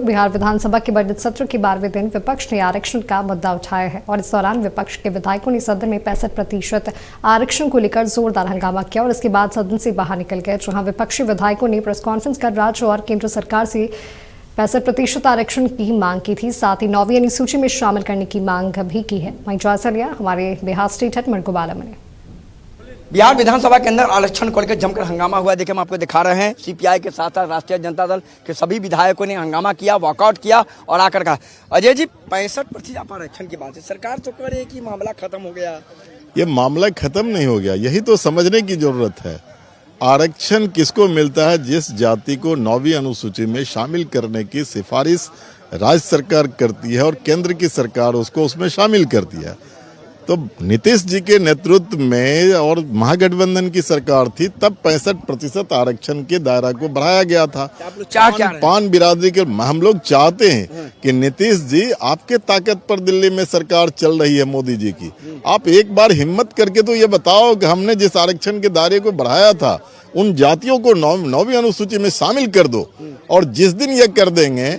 बिहार विधानसभा के बजट सत्र के 12वें दिन विपक्ष ने आरक्षण का मुद्दा उठाया है और इस दौरान विपक्ष के विधायकों ने सदन में 65% आरक्षण को लेकर जोरदार हंगामा किया और इसके बाद सदन से बाहर निकल गए, जहां विपक्षी विधायकों ने प्रेस कॉन्फ्रेंस कर राज्य और केंद्र सरकार से 65% आरक्षण की मांग की थी। साथ ही 9वीं अनुसूची में शामिल करने की मांग भी की है। वहीं जायजा लिया हमारे बिहार स्टेट हेड मरगू बालम ने। बिहार विधानसभा के अंदर आरक्षण को लेकर जमकर हंगामा हुआ। देखिए, हम आपको दिखा रहे हैं सीपीआई के साथ साथ राष्ट्रीय जनता दल के सभी विधायकों ने हंगामा किया, वॉकआउट किया और आकर कहा, अजय जी 65% आरक्षण की बात है, सरकार तो कह रही है कि मामला खत्म हो गया। ये मामला खत्म नहीं हो गया, यही तो समझने की जरूरत है। आरक्षण किसको मिलता है? जिस जाति को 9वीं अनुसूची में शामिल करने की सिफारिश राज्य सरकार करती है और केंद्र की सरकार उसको उसमें शामिल करती है। तो नीतीश जी के नेतृत्व में और महागठबंधन की सरकार थी, तब 65% आरक्षण के दायरा को बढ़ाया गया था। पान बिरादरी के हम लोग चाहते हैं कि नीतीश जी, आपके ताकत पर दिल्ली में सरकार चल रही है मोदी जी की, आप एक बार हिम्मत करके तो ये बताओ कि हमने जिस आरक्षण के दायरे को बढ़ाया था उन जातियों को 9वीं अनुसूची में शामिल कर दो, और जिस दिन ये कर देंगे,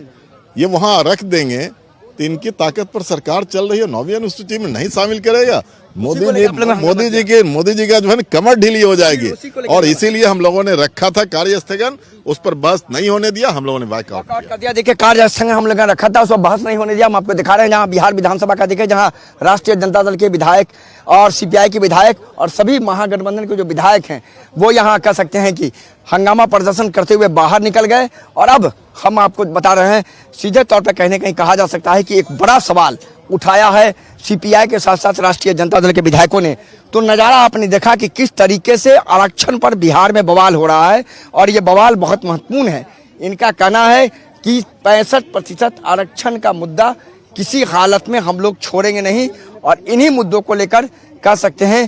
ये वहां रख देंगे, तो इनकी ताकत पर सरकार चल रही है, 9वीं अनुसूची में नहीं शामिल करेगा। मोदी जी का जो है कमर ढीली हो जाएगी, और इसीलिए हम लोगों ने रखा था कार्य स्थगन, उस पर बहस नहीं होने दिया, हम लोगों ने वॉकआउट कर दिया। देखिए, कार्य स्थगन हम लोगों ने रखा था, उस पर बहस नहीं होने दिया। हम आपको दिखा रहे हैं जहां बिहार विधानसभा का, देखिए जहां राष्ट्रीय जनता दल के विधायक और सीपीआई के विधायक और सभी महागठबंधन के जो विधायक हैं वो यहाँ कह सकते हैं कि हंगामा प्रदर्शन करते हुए बाहर निकल गए। और अब हम आपको बता रहे हैं, सीधे तौर पर कहीं कहीं कहा जा सकता है कि एक बड़ा सवाल उठाया है सीपीआई के साथ साथ राष्ट्रीय जनता दल के विधायकों ने। तो नज़ारा आपने देखा कि किस तरीके से आरक्षण पर बिहार में बवाल हो रहा है, और ये बवाल बहुत महत्वपूर्ण है। इनका कहना है कि 65% आरक्षण का मुद्दा किसी हालत में हम लोग छोड़ेंगे नहीं, और इन्हीं मुद्दों को लेकर कह सकते हैं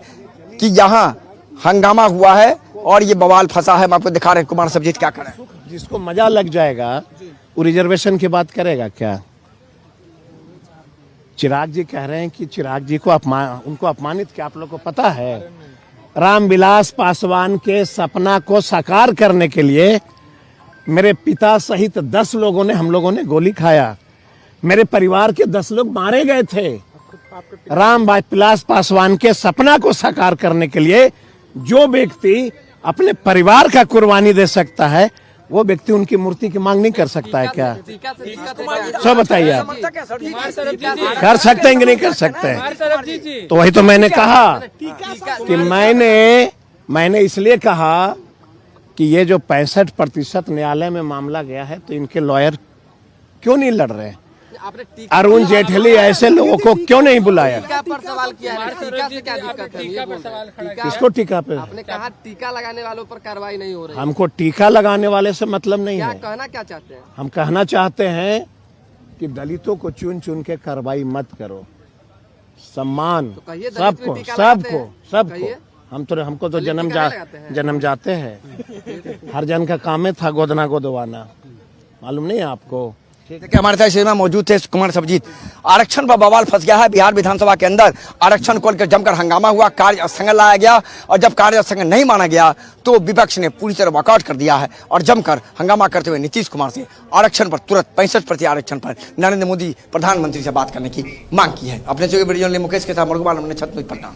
कि यहाँ हंगामा हुआ है और ये बवाल फंसा है। हम आपको दिखा रहे हैं, कुमार सबजीत क्या करें। जिसको मजा लग जाएगा वो रिजर्वेशन की बात करेगा क्या? चिराग जी कह रहे हैं कि चिराग जी को उनको अपमानित किया। आप लोग को पता है, रामविलास पासवान के सपना को साकार करने के लिए मेरे पिता सहित 10 लोगों ने, हम लोगों ने गोली खाया। मेरे परिवार के 10 लोग मारे गए थे। रामविलास पासवान के सपना को साकार करने के लिए जो व्यक्ति अपने परिवार का कुर्बानी दे सकता है, वो व्यक्ति उनकी मूर्ति की मांग नहीं कर सकता है क्या? सब बताइए आप, कर सकते हैं कि नहीं कर सकते हैं? तो वही तो मैंने कहा कि मैंने इसलिए कहा कि ये जो 65% न्यायालय में मामला गया है, तो इनके लॉयर क्यों नहीं लड़ रहे? अरुण जेटली ऐसे लोगों को क्यों नहीं बुलाया? टीका पर सवाल किया है, टीका से क्या दिक्कत है? किसको टीका पे? आपने कहा टीका लगाने वालों पर कार्रवाई नहीं हो रही। हमको टीका लगाने वाले से मतलब नहीं है। कहना क्या चाहते हैं? हम कहना चाहते हैं कि दलितों को चुन चुन के कार्रवाई मत करो, सम्मान सबको सबको। हमको तो जन्म जाते हैं, हर जन का काम है था गोदना गोदवाना, मालूम नहीं है आपको? देखिए, हमारे साथ में मौजूद थे कुमार सबजीत। आरक्षण पर बवाल फंस गया है बिहार विधानसभा के अंदर। आरक्षण को लेकर जमकर हंगामा हुआ, कार्य स्थगन लाया गया, और जब कार्य स्थगन नहीं माना गया तो विपक्ष ने पूरी तरह वॉकआउट कर दिया है और जमकर हंगामा करते हुए नीतीश कुमार से आरक्षण पर तुरंत 65% आरक्षण पर नरेंद्र मोदी प्रधानमंत्री से बात करने की मांग की है। अपने जो वीडियो मुकेश के साथ मरगू बालम ने छतरपुर पटना।